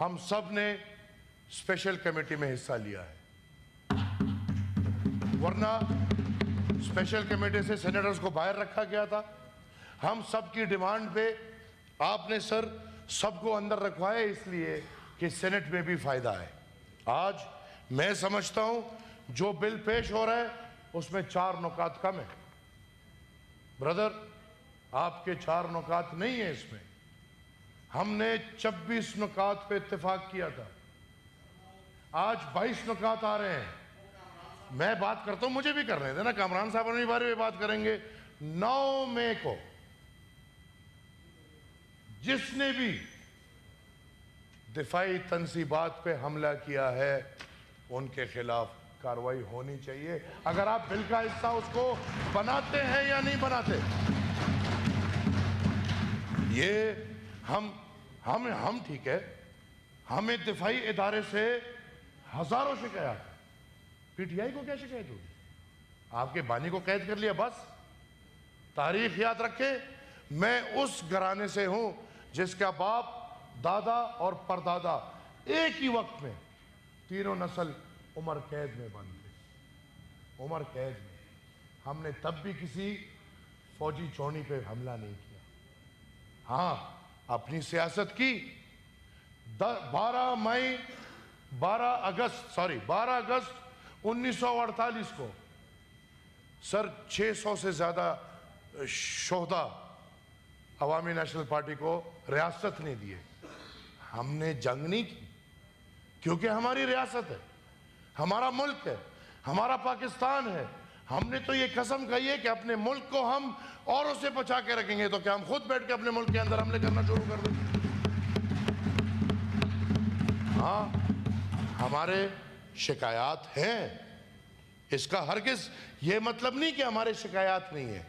ہم سب نے special committee میں حصہ لیا ہے، ورنہ اسپیشل کمیٹی سے سینیٹرز کو باہر رکھا گیا تھا۔ ہم سب کی ڈیمانڈ پہ آپ نے سر سب کو اندر رکھوایا اس لیے کہ سینٹ میں بھی فائدہ ہے۔ آج میں سمجھتا ہوں جو بل پیش ہو رہا ہے اس میں 4 نکات کم ہیں۔ برادر، آپ کے 4 نکات نہیں ہیں اس میں، ہم نے 26 نکات پہ اتفاق کیا تھا، آج 22 نکات آ رہے ہیں۔ میں بات کرتا ہوں، مجھے بھی کر رہے تھے نا، کامران صاحب اپنی بارے میں بات کریں گے۔ 9 مئی کو جس نے بھی دفاعی تنصیبات پہ حملہ کیا ہے ان کے خلاف کارروائی ہونی چاہیے، اگر آپ بل کا حصہ اس کو بناتے ہیں یا نہیں بناتے۔ یہ ہم ٹھیک ہے، ہمیں دفاعی ادارے سے ہزاروں شکایات، پی ٹی آئی کو کیا شکایت ہوگی؟ آپ کے بانی کو قید کر لیا بس۔ تاریخ یاد رکھیں، میں اس گھرانے سے ہوں جس کا باپ، دادا اور پردادا ایک ہی وقت میں تینوں نسل عمر قید میں بند تھے، عمر قید میں۔ ہم نے تب بھی کسی فوجی چونی پہ حملہ نہیں کیا، ہاں اپنی سیاست کی۔ 12 اگست 1948 کو سر 600 سے زیادہ شہداء عوامی نیشنل پارٹی کو ریاست نہیں دیے۔ ہم نے جنگ نہیں کی کیونکہ ہماری ریاست ہے، ہمارا ملک ہے، ہمارا پاکستان ہے۔ ہم نے تو یہ قسم کھائی ہے کہ اپنے ملک کو ہم اوروں سے بچا کے رکھیں گے، تو کیا ہم خود بیٹھ کے اپنے ملک کے اندر حملے کرنا شروع کر دیں؟ ہاں ہمارے شکایات ہیں، اس کا ہرگز یہ مطلب نہیں کہ ہمارے شکایات نہیں ہیں،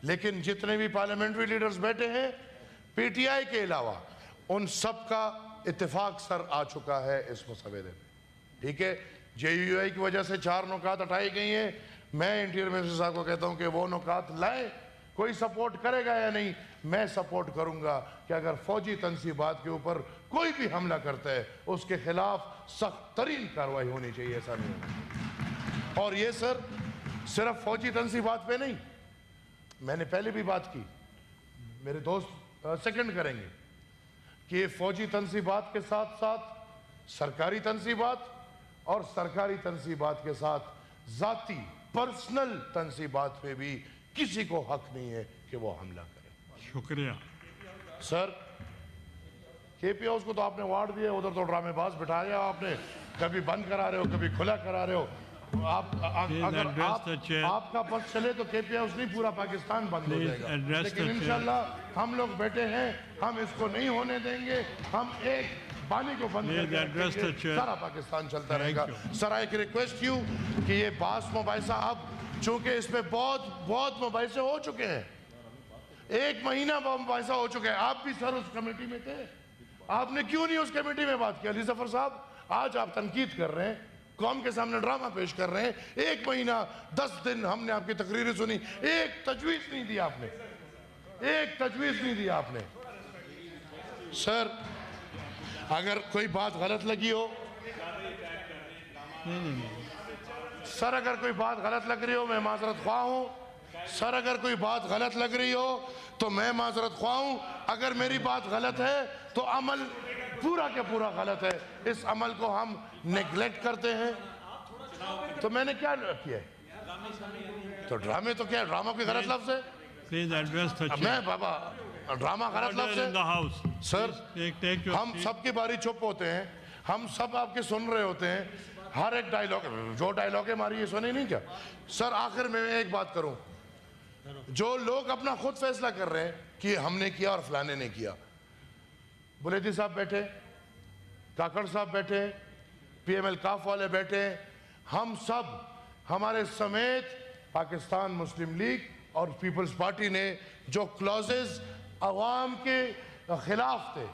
لیکن جتنے بھی پارلیمنٹری لیڈرز بیٹھے ہیں پی ٹی آئی کے علاوہ، ان سب کا اتفاق سر آ چکا ہے اس مسودے میں، ٹھیک ہے؟ جے یو آئی کی وجہ سے 4 نکات ہٹائی گئی ہیں۔ میں انٹیریئر منسٹر صاحب کو کہتا ہوں کہ وہ نکات لائیں، کوئی سپورٹ کرے گا یا نہیں، میں سپورٹ کروں گا کہ اگر فوجی تنصیبات کے اوپر کوئی بھی حملہ کرتا ہے اس کے خلاف سخت ترین کارروائی ہونی چاہیے، ایسا نہیں ہوگا۔ اور یہ سر صرف فوجی تنصیبات پہ نہیں، میں نے پہلے بھی بات کی، میرے دوست سیکنڈ کریں گے کہ یہ فوجی تنصیبات کے ساتھ ساتھ سرکاری تنصیبات اور سرکاری تنصیبات کے ساتھ ذاتی پرسنل تنصیبات پہ بھی کسی کو حق نہیں ہے کہ وہ حملہ کرے۔ شکریہ سر، کے پی ہاؤس کو تو آپ نے وارڈ دیا، ادھر تو ڈرامے باز بٹھایا آپ نے، کبھی بند کرا رہے ہو کبھی کھلا کرا رہے ہو۔ اگر آپ کا بس چلے تو کے پی ہاؤس نہیں، پورا پاکستان بند ہو جائے گا، لیکن انشاءاللہ ہم لوگ بیٹھے ہیں، ہم اس کو نہیں ہونے دیں گے، ہم ایک بانی کو بند کر کے رکھیں گے، سارا پاکستان چلتا رہے گا۔ سر آئی ریکویسٹ یو کہ یہ باس مباحثہ اب چونکہ اس میں بہت مباحثے ہو چکے ہیں، 1 مہینہ مباحثہ ہو چکے ہیں، آپ بھی سر اس کمیٹی میں تھے، آپ نے کیوں نہیں اس کمیٹی میں بات کیا؟ علی ظفر صاحب آج آپ تنقید کر رہے ہیں، قوم کے سامنے ڈرامہ پیش کر رہے ہیں، 1 مہینہ 10 دن ہم نے آپ کی تقریریں سنی، ایک تجویز نہیں دی آپ نے، ایک تجویز نہیں دی آپ نے۔ سر اگر کوئی بات غلط لگی ہو، سر اگر کوئی بات غلط لگ رہی ہو میں معذرت خواہ ہوں، سر اگر کوئی بات غلط لگ رہی ہو تو میں معذرت خواہ ہوں، اگر میری بات غلط ہے تو عمل پورا کے پورا غلط ہے، اس عمل کو ہم نیگلیکٹ کرتے ہیں۔ تو میں نے کیا کیا ہے؟ تو ڈرامے تو کیا ہے؟ ڈرامہ کوئی غلط لفظ ہے؟ Please address the chair. میں بابا ڈرامہ غلط لفظ ہے؟ سر ہم سب کی باری چپ ہوتے ہیں، ہم سب آپ کے سن رہے ہوتے ہیں، ہر ایک ڈائیلاگ جو ڈائیلاگ ہے ہماری یہ سنی نہیں کیا؟ سر آخر میں ایک بات کروں، جو لوگ اپنا خود فیصلہ کر رہے ہیں کہ ہم نے کیا اور فلانے نے کیا، بلیدی صاحب بیٹھے، کاکڑ صاحب بیٹھے، پی ایم ایل کاف والے بیٹھے، ہم سب ہمارے سمیت پاکستان مسلم لیگ اور پیپلز پارٹی نے جو کلوزز عوام کے خلاف تھے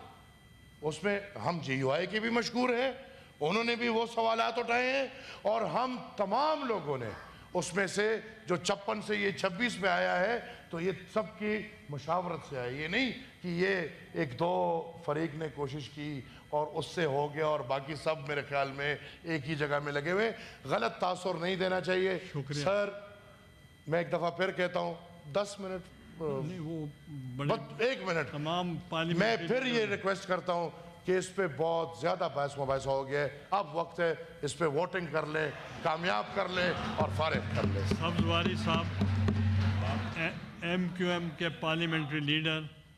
اس میں ہم جے یو آئی کے بھی مشکور ہیں، انہوں نے بھی وہ سوالات اٹھائے ہیں، اور ہم تمام لوگوں نے اس میں سے جو 56 سے یہ 26 پہ آیا ہے تو یہ سب کی مشاورت سے آیا، یہ نہیں کہ یہ 1-2 فریق نے کوشش کی اور اس سے ہو گیا اور باقی سب میرے خیال میں ایک ہی جگہ میں لگے ہوئے. غلط تاثر نہیں دینا چاہیے. سر میں ایک دفعہ پھر کہتا ہوں 10 منٹ بس 1 منٹ میں پھر یہ ریکویسٹ کرتا ہوں کہ اس پہ بہت زیادہ بحث مباحثہ ہو گیا ہے. اب وقت ہے اس پہ ووٹنگ کر لیں, کامیاب کر لیں اور فارغ کر لیں. سبز واری صاحب ایم کیو ایم کے پارلیمنٹری لیڈر